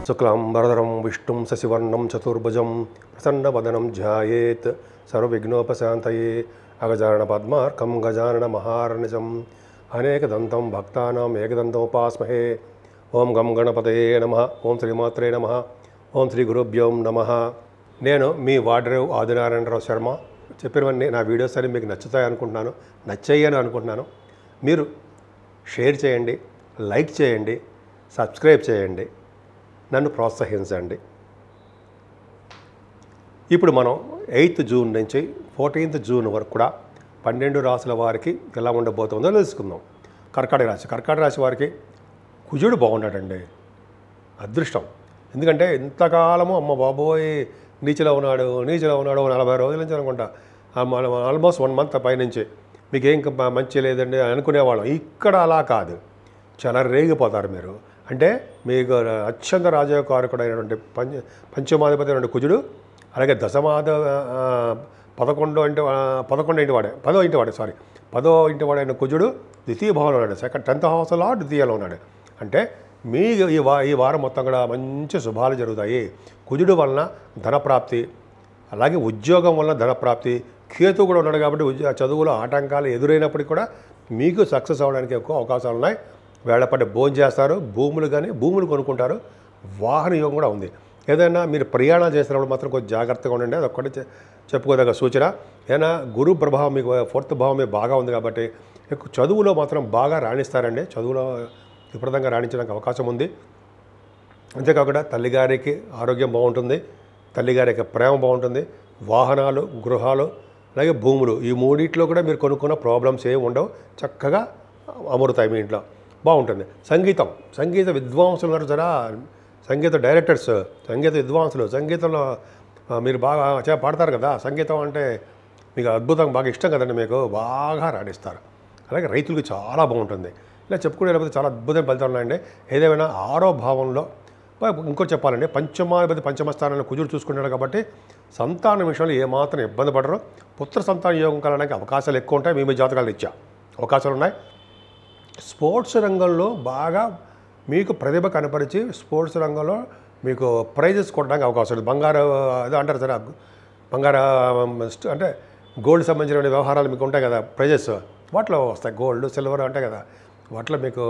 శుక్లాంబరధరం విష్ణుం శశివర్ణం చతుర్భుజం ప్రసన్నవదనం ధ్యాయేత్ సర్వవిఘ్నోపశాంతయే అగజానన పద్మార్కం గజానన మహార్నిశం అనేకదంతం భక్తానాం ఏకదంతముపాస్మహే. ఓం గం గణపతయే నమః. ఓం శ్రీమాత్రే నమః. ఓం శ్రీ గురుభ్యోం నమః. నేను మీ వాడ్రేవ్ ఆదినారాయణరావు శర్మ. చెప్పినవన్నీ నా వీడియోస్ అని మీకు నచ్చుతాయి అనుకుంటున్నాను, నచ్చాయని అనుకుంటున్నాను. మీరు షేర్ చేయండి, లైక్ చేయండి, సబ్స్క్రైబ్ చేయండి, నన్ను ప్రోత్సహించండి. ఇప్పుడు మనం 8th జూన్ నుంచి 14th జూన్ వరకు కూడా 12 రాశుల వారికి ఎలా ఉండబోతుందో తెలుసుకుందాం. కర్కాటక రాశి వారికి కుజుడు బాగున్నాడండి, అదృష్టం. ఎందుకంటే ఇంతకాలము అమ్మ బాబోయ్ నీచలో ఉన్నాడు 40 రోజుల నుంచి అనుకుంటా, ఆల్మోస్ట్ 1 మంత్ పైనుంచి మీకేం మంచి లేదండి అనుకునేవాళ్ళం. ఇక్కడ అలా కాదు, చాలా రేగిపోతారు మీరు. అంటే మీకు అత్యంత రాజకారకుడైనటువంటి పంచమాధిపతి అయినటువంటి కుజుడు, అలాగే దశమాధ 10వ ఇంటి వాడైన కుజుడు ద్వితీయ భావంలో ఉన్నాడు. 10th హౌస్లో ద్వితీయంలో ఉన్నాడు. అంటే మీ ఈ వారం మొత్తం కూడా మంచి శుభాలు జరుగుతాయి. కుజుడు వలన ధనప్రాప్తి, అలాగే ఉద్యోగం వలన ధనప్రాప్తి. కేతు కూడా ఉన్నాడు కాబట్టి చదువులో ఆటంకాలు ఎదురైనప్పటికీ కూడా మీకు సక్సెస్ అవ్వడానికి ఎక్కువ అవకాశాలు ఉన్నాయి. వేళపట్టి భోజనం చేస్తారు, భూములు కొనుక్కుంటారు, వాహన యోగం కూడా ఉంది. ఏదైనా మీరు ప్రయాణాలు చేసినప్పుడు మాత్రం కొంచెం జాగ్రత్తగా ఉండండి, అది ఒక్కటి చెప్పుకోదగ్గ సూచన. ఏదైనా గురు ప్రభావం మీకు 4th భావం మీకు బాగా ఉంది కాబట్టి ఎక్కువ చదువులో మాత్రం బాగా రాణిస్తారండి. చదువులో విపరీతంగా రాణించడానికి అవకాశం ఉంది. అంతేకాకుండా తల్లిగారికి ఆరోగ్యం బాగుంటుంది, తల్లిగారికి ప్రేమ బాగుంటుంది, వాహనాలు, గృహాలు, అలాగే భూములు, ఈ మూడిట్లో కూడా మీరు కొనుక్కున్న ప్రాబ్లమ్స్ ఏమి ఉండవు, చక్కగా అమరుతాయి మీ ఇంట్లో, బాగుంటుంది. సంగీత విద్వాంసులు ఉన్నారు జరా, సంగీత డైరెక్టర్స్, సంగీత విద్వాంసులు, సంగీతంలో మీరు బాగా పాడతారు కదా, సంగీతం అంటే మీకు అద్భుతం, బాగా ఇష్టం కదండి, మీకు బాగా రాణిస్తారు. అలాగే రైతులకు చాలా బాగుంటుంది. ఇలా చెప్పుకునే లేకపోతే చాలా అద్భుతమైన ఫలితాలు ఉన్నాయండి. ఏదేమైనా 6వ భావంలో ఇంకోటి చెప్పాలండి, పంచమ స్థానంలో కుజుడు చూసుకుంటాడు కాబట్టి సంతానం విషయంలో ఏమాత్రం ఇబ్బంది పడరు. పుత్ర సంతాన యోగం కలగడానికి అవకాశాలు ఎక్కువ ఉంటాయి. మీ జాతకాలు ఇచ్చా అవకాశాలు ఉన్నాయి. స్పోర్ట్స్ రంగంలో బాగా మీకు ప్రతిభ కనపరిచి స్పోర్ట్స్ రంగంలో మీకు ప్రైజెస్ కొట్టడానికి అవకాశం ఉంది. బంగారు అదే అంటారు సరే, బంగారు అంటే గోల్డ్ సంబంధించిన వ్యవహారాలు మీకు ఉంటాయి కదా, ప్రైజెస్ వాటిలో వస్తాయి. గోల్డ్, సిల్వర్ ఉంటాయి కదా, వాటిలో మీకు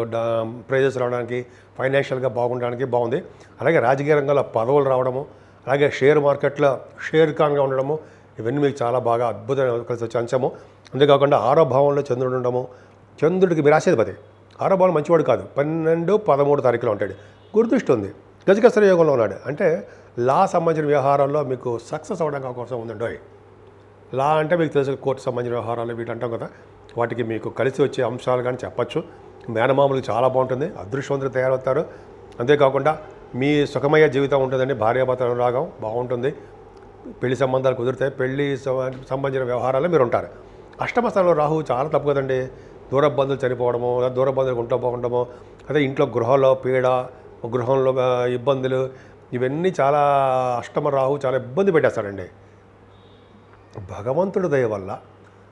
ప్రైజెస్ రావడానికి, ఫైనాన్షియల్గా బాగుండడానికి బాగుంది. అలాగే రాజకీయ రంగంలో పదవులు రావడము, అలాగే షేర్ మార్కెట్లో షేర్ ఖాన్గా ఉండడము, ఇవన్నీ మీకు చాలా బాగా అద్భుతమైన కలిసి వచ్చే అంశము. అంతేకాకుండా 6వ భావంలో చంద్రుడు ఉండడము, చంద్రుడికి మీరు రాసేధిపతి 6వ భావం మంచివాడు కాదు, 12, 13 తారీఖులో ఉంటాడు. గురుదృష్టి ఉంది, గజకస్త్ర యోగంలో ఉన్నాడు. అంటే లా సంబంధించిన వ్యవహారాల్లో మీకు సక్సెస్ అవ్వడానికి అవకాశం ఉందండి. లా అంటే మీకు తెలుసు, కోర్టు సంబంధించిన వ్యవహారాలు వీటి అంటాం కదా, వాటికి మీకు కలిసి వచ్చే అంశాలు కానీ చెప్పచ్చు. మేనమామలకు చాలా బాగుంటుంది, అదృష్టవంతులు తయారవుతారు. అంతేకాకుండా మీ సుఖమయ్యే జీవితం ఉంటుందండి, భార్యాభర్తల అనురాగం బాగుంటుంది, పెళ్లి సంబంధాలు కుదురుతాయి, పెళ్లి సంబంధించిన వ్యవహారాలు మీరు ఉంటారు. అష్టమ స్థానంలో రాహు చాలా తప్పు కదండి, దూర బంధువులు చనిపోవడము, దూర బంధువులు ఉంటూ పోవడము, అదే ఇంట్లో గృహంలో పీడ, గృహంలో ఇబ్బందులు, ఇవన్నీ చాలా అష్టమ రాహు చాలా ఇబ్బంది పెట్టేస్తాడండి. భగవంతుడి దయ వల్ల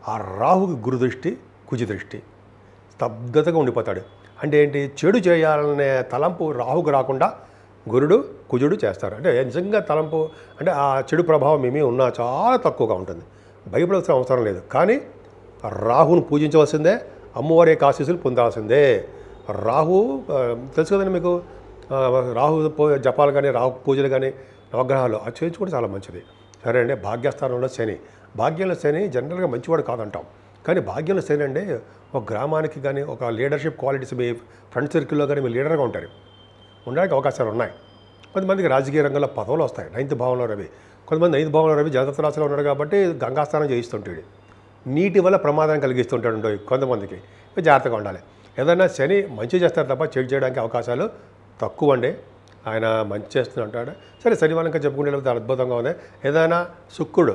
ఆ రాహుకి గురుదృష్టి, కుజదృష్టి, స్తబ్దతగా ఉండిపోతాడు. అంటే ఏంటి, చెడు చేయాలనే తలంపు రాహుకు రాకుండా కుజుడు చేస్తారు. అంటే నిజంగా తలంపు అంటే ఆ చెడు ప్రభావం ఏమీ ఉన్నా చాలా తక్కువగా ఉంటుంది, భయపడాల్సిన అవసరం లేదు. కానీ రాహును పూజించవలసిందే, అమ్మవారి ఆశీస్సులు పొందాల్సిందే. రాహు తెలుసు కదండి మీకు, రాహు జపాలు కానీ, రాహు పూజలు కానీ, నవగ్రహాలు అది చేయించుకుంటే చాలా మంచిది. సరే అండి. భాగ్యస్థానంలో శని, భాగ్యంలో శని జనరల్గా మంచివాడు కాదంటాం, కానీ భాగ్యంలో శని అండి ఒక గ్రామానికి కానీ, ఒక లీడర్షిప్ క్వాలిటీస్, మీ ఫ్రెండ్ సర్కిల్లో కానీ మీరు లీడర్గా ఉంటారు, ఉండడానికి అవకాశాలు ఉన్నాయి. కొంతమందికి రాజకీయ రంగంలో పదవులు వస్తాయి. 9th భావంలో రవి, కొంతమంది 9th భావంలో రవి జలతత్వ రాశిలో ఉన్నాడు కాబట్టి గంగాస్థానం చేయిస్తుంటాడు, నీటి వల్ల ప్రమాదం కలిగిస్తుంటాడు కొంతమందికి. జాగ్రత్తగా ఉండాలి. ఏదైనా శని మంచి చేస్తారు తప్ప చెడు చేయడానికి అవకాశాలు తక్కువ అండి. ఆయన మంచి చేస్తూనే ఉంటాడు. సరే, శని వాళ్ళకి చెప్పుకుంటే అద్భుతంగా ఉంది. ఏదైనా శుక్రుడు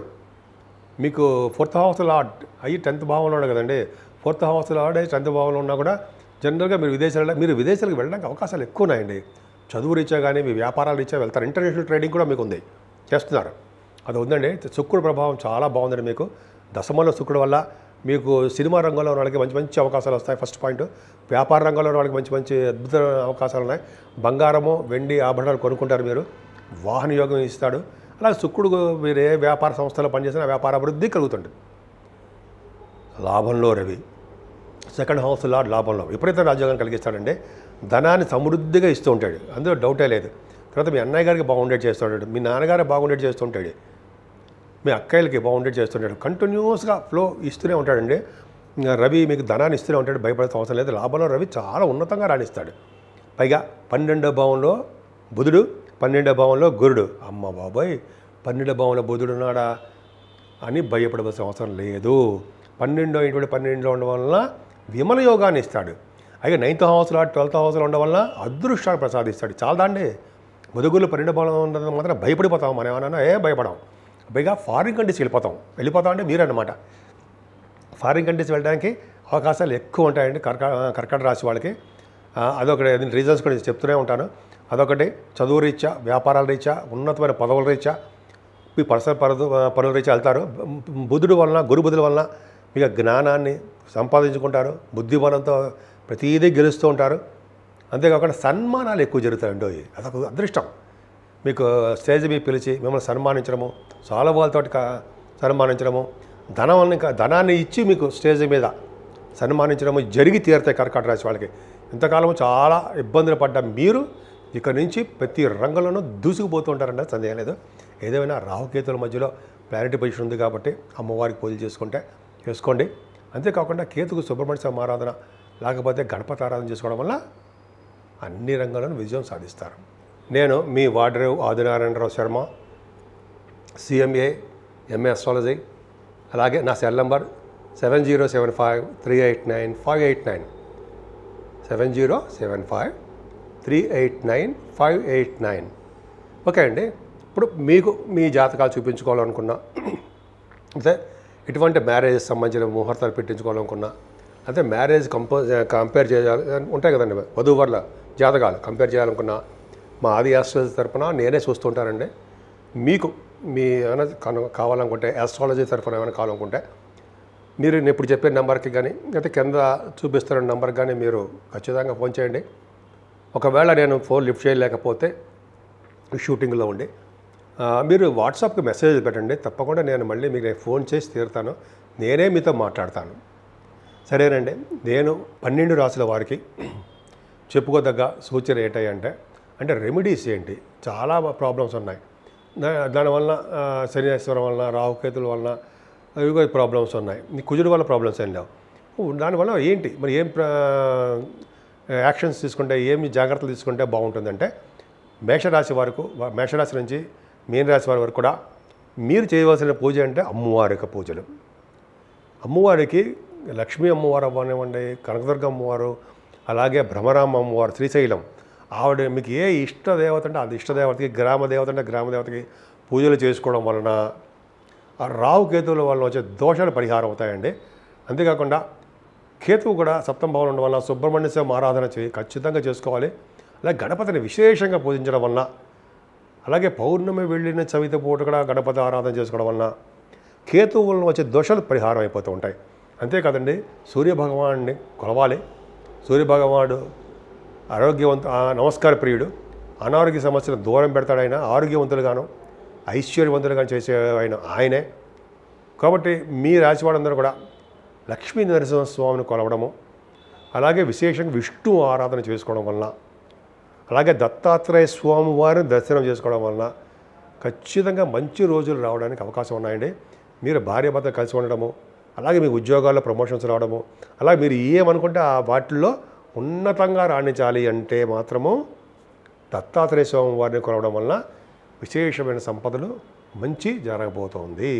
మీకు 4th హౌస్ లార్డ్ అయ్యి 10th భావంలో ఉన్నాడు కదండి, 4th హౌస్ లార్డ్ అయ్యి 10th భావంలో ఉన్నా కూడా జనరల్గా మీరు విదేశాలకు వెళ్ళడానికి అవకాశాలు ఎక్కువ ఉన్నాయండి. చదువు రీత్యా కానీ, మీ వ్యాపారాల రీత్యా వెళ్తారు. ఇంటర్నేషనల్ ట్రేడింగ్ కూడా మీకు ఉంది, చేస్తున్నారు. అది ఉందండి. శుక్రుడు ప్రభావం చాలా బాగుందండి మీకు. దశమంలో శుక్రుడు వల్ల మీకు సినిమా రంగంలో ఉన్న వాళ్ళకి మంచి మంచి అవకాశాలు వస్తాయి. First point. వ్యాపార రంగంలో ఉన్న వాళ్ళకి మంచి మంచి అద్భుతమైన అవకాశాలు ఉన్నాయి. బంగారము వెండి ఆభరణాలు కొనుక్కుంటారు మీరు. వాహన యోగం ఇస్తాడు. అలాగే శుక్రుడు మీరు ఏ వ్యాపార సంస్థలో పనిచేసినా వ్యాపార అభివృద్ధి కలుగుతుంది. లాభంలో రవి సెకండ్ హౌస్ లార్డ్ లాభంలో విపరీత రాజ్యోగం కలిగిస్తాడండి. ధనాన్ని సమృద్ధిగా ఇస్తూ ఉంటాడు, అందులో డౌటే లేదు. తర్వాత మీ అన్నయ్య గారికి బాగుండేది చేస్తుంటాడు, మీ నాన్నగారు బాగుండేది చేస్తుంటాడు, మీ అక్కయ్యలకి బాగుండేది చేస్తుంటాడు. కంటిన్యూస్గా ఫ్లో ఇస్తూనే ఉంటాడండి. రవి మీకు ధనాన్ని ఇస్తూనే ఉంటాడు, భయపడాల్సిన అవసరం లేదు. లాభంలో రవి చాలా ఉన్నతంగా రాణిస్తాడు. పైగా 12వ భావంలో బుధుడు, 12వ భావంలో గురుడు. అమ్మ బాబాయ్, 12వ భావంలో బుధుడు ఉన్నాడా అని భయపడవలసిన అవసరం లేదు. 12లో ఉండడం వలన విమల యోగాన్ని ఇస్తాడు. అయితే 9th హౌస్లో 12th హౌస్లో ఉండడం వల్ల అదృష్టాన్ని ప్రసాదిస్తాడు. చాలా అండి. ముదుగులు 12 బలం ఉండడం మాత్రం భయపడిపోతాం. మనం ఏమన్నా భయపడాం. పైగా ఫారిన్ కంట్రీస్కి వెళ్ళిపోతాం అంటే మీరన్నమాట. ఫారిన్ కంట్రీస్ వెళ్ళడానికి అవకాశాలు ఎక్కువ ఉంటాయండి కర్కాటక రాశి వాళ్ళకి. అదొకటి రీజన్స్ కూడా చెప్తూనే ఉంటాను. అదొకటి చదువు రీత్యా, వ్యాపారాల రీత్యా, ఉన్నతమైన పదవుల రీత్యా, మీ పర్సనల్ పనుల రీత్యా వెళ్తారు. బుధుడు వలన, గురు బుధుల వలన మీకు జ్ఞానాన్ని సంపాదించుకుంటారు. బుద్ధిబలంతో ప్రతిదీ గెలుస్తూ ఉంటారు. అంతేకాకుండా సన్మానాలు ఎక్కువ జరుగుతాయండి. అదొక అదృష్టం. మీకు స్టేజ్ మీద పిలిచి మిమ్మల్ని సన్మానించడము, సాలవాళ్ళతోటి సన్మానించడము, ధనాన్ని ఇచ్చి మీకు స్టేజ్ మీద సన్మానించడము జరిగి తీరుతాయి కర్కాటక రాశి వాళ్ళకి. ఇంతకాలము చాలా ఇబ్బందులు పడ్డ మీరు ఇక్కడి నుంచి ప్రతి రంగంలోనూ దూసుకుపోతూ ఉంటారంటే సందేహం లేదు. ఏదేమైనా రాహుకేతుల మధ్యలో ప్లానెటరీ పొజిషన్ ఉంది కాబట్టి అమ్మవారికి పూజలు చేసుకోండి. అంతేకాకుండా కేతుకు సుబ్రహ్మణ్య స్వామి ఆరాధన లేకపోతే గణపతి ఆరాధన చేసుకోవడం వల్ల అన్ని రంగాల్లోనూ విజయం సాధిస్తారు. నేను మీ Vadrevu Adinarayanarao Sharma, CMA, MA astrology. అలాగే నా సెల్ నంబర్ 7075389589 7075389589. ఓకే అండి. ఇప్పుడు మీకు మీ జాతకాలు చూపించుకోవాలనుకున్నా, అంటే ఇటువంటి మ్యారేజ్ సంబంధించిన ముహూర్తాలు పెట్టించుకోవాలనుకున్నా, అంటే మ్యారేజ్ కంపేర్ చేయాలి ఉంటాయి కదండి, వధూవరుల జాతకాలు కంపేర్ చేయాలనుకున్నా మా ఆది ఆస్ట్రాలజీ తరఫున నేనే చూస్తుంటానండి. మీకు మీ ఏమైనా కావాలనుకుంటే, ఆస్ట్రాలజీ తరఫున ఏమైనా కావాలనుకుంటే మీరు నేను ఇప్పుడు చెప్పే నెంబర్కి కానీ లేకపోతే కింద చూపిస్తున్న నెంబర్కి కానీ మీరు ఖచ్చితంగా ఫోన్ చేయండి. ఒకవేళ నేను ఫోన్ లిఫ్ట్ చేయలేకపోతే షూటింగ్లో ఉండి మీరు వాట్సాప్కి మెసేజ్ పెట్టండి. తప్పకుండా నేను మళ్ళీ మీకు ఫోన్ చేసి తీరుతాను. నేనే మీతో మాట్లాడతాను. సరేనండి. నేను 12 రాసుల వారికి చెప్పుకోదగ్గ సూచన ఏంటంటే, అంటే రెమెడీస్ ఏంటి, చాలా ప్రాబ్లమ్స్ ఉన్నాయి. దానివల్ల శనీశ్వరం వలన, రాహుకేతుల వలన ఇవి ప్రాబ్లమ్స్ ఉన్నాయి. కుజుడు వల్ల ప్రాబ్లమ్స్ ఏం లేవు. దానివల్ల ఏంటి మరి ఏం యాక్షన్స్ తీసుకుంటే, ఏమి జాగ్రత్తలు తీసుకుంటే బాగుంటుందంటే, మేషరాశి నుంచి మీనరాశి వారి వరకు కూడా మీరు చేయవలసిన పూజ అంటే అమ్మవారి యొక్క పూజలు. అమ్మవారికి లక్ష్మీ అమ్మవారు అవ్వనివ్వండి, కనకదుర్గ అమ్మవారు, అలాగే భ్రమరామ అమ్మవారు, శ్రీశైలం ఆవిడ మీకు ఏ ఇష్టదేవత అంటే అది ఇష్టదేవతకి, గ్రామదేవత అంటే గ్రామదేవతకి పూజలు చేసుకోవడం వలన ఆ రాహుకేతువుల వలన వచ్చే దోషాలు పరిహారం అవుతాయండి. అంతేకాకుండా కేతువు కూడా సప్తమ భావంలో ఉండడం వల్ల సుబ్రహ్మణ్య స్వామి ఆరాధన ఖచ్చితంగా చేసుకోవాలి. అలాగే గణపతిని విశేషంగా పూజించడం వలన, అలాగే పౌర్ణమి వెళ్ళిన చవితి పూట కూడా గణపతి ఆరాధన చేసుకోవడం వలన కేతువు వలన వచ్చే దోషాలు పరిహారం అయిపోతూ ఉంటాయి. అంతేకాదండి, సూర్యభగవాన్ని కొలవాలి. సూర్యభగవానుడు నమస్కార ప్రియుడు. అనారోగ్య సమస్యలు దూరం పెడతాడు ఆయన. ఆరోగ్యవంతులుగాను ఐశ్వర్యవంతులుగాను చేసే ఆయనే. కాబట్టి మీ రాశి వాళ్ళందరూ కూడా లక్ష్మీ నరసింహస్వామిని కొలవడము, అలాగే విశేషంగా విష్ణు ఆరాధన చేసుకోవడం వలన, అలాగే దత్తాత్రేయ స్వామి వారిని దర్శనం చేసుకోవడం వలన ఖచ్చితంగా మంచి రోజులు రావడానికి అవకాశం ఉన్నాయండి. మీరు భార్యాభర్త కలిసి ఉండడము, అలాగే మీ ఉద్యోగాల్లో ప్రమోషన్స్ రావడము, అలాగే మీరు ఏమనుకుంటే ఆ వాటిల్లో ఉన్నతంగా రాణించాలి అంటే మాత్రము దత్తాత్రేయ స్వామి వారిని కొలవడం వలన విశేషమైన సంపదలు మంచి జరగబోతోంది.